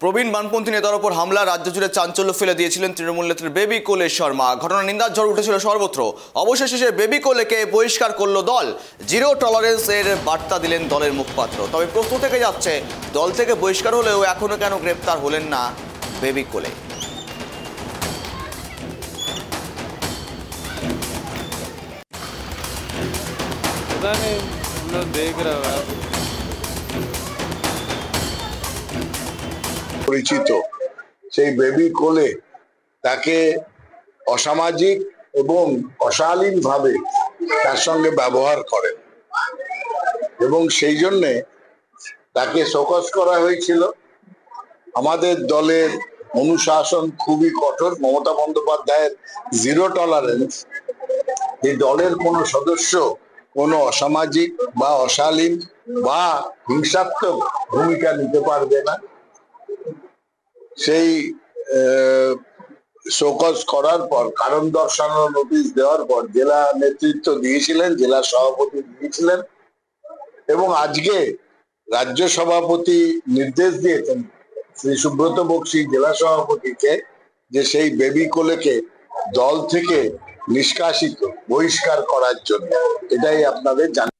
প্রবীণ বামপন্থী নেতার ওপর হামলা রাজ্য জুড়ে চাঞ্চল্য ফেলে দিয়েছিলেন তৃণমূল নেত্রী বেবি কোলে শর্মা। ঘটনার নিন্দার ঝড় উঠেছিল সর্বত্র। অবশেষে বেবি কোলেকে বহিষ্কার করল দল। জিরো টলারেন্স এর বার্তা দিলেন দলের মুখপাত্র। তবে প্রশ্ন থেকে যাচ্ছে, দল থেকে বহিষ্কার হলেও এখনো কেন গ্রেপ্তার হলেন না বেবি কোলে? পরিচিত সেই বেবি কোলে তাকে অসামাজিক এবং অশালীন ভাবে তার সঙ্গে ব্যবহার করেন এবং সেই জন্যে তাকে শোকজ করা হয়েছিল। আমাদের দলের অনুশাসন খুবই কঠোর। মমতা বন্দ্যোপাধ্যায়ের জিরো টলারেন্স। এই দলের কোনো সদস্য কোনো অসামাজিক বা অশালীন বা হিংসাত্মক ভূমিকা নিতে পারবে না। সেই শোকজ করার পর, কারণ দর্শানোর নোটিশ দেওয়ার পর জেলা নেতৃত্ব দিয়েছিলেন, জেলা সভাপতি দিয়েছিলেন এবং আজকে রাজ্য সভাপতি নির্দেশ দিয়েছেন শ্রী সুব্রত বক্সী জেলা সভাপতিকে যে সেই বেবি কোলেকে দল থেকে নিষ্কাশিত, বহিষ্কার করার জন্য। এটাই আপনাদের জানা।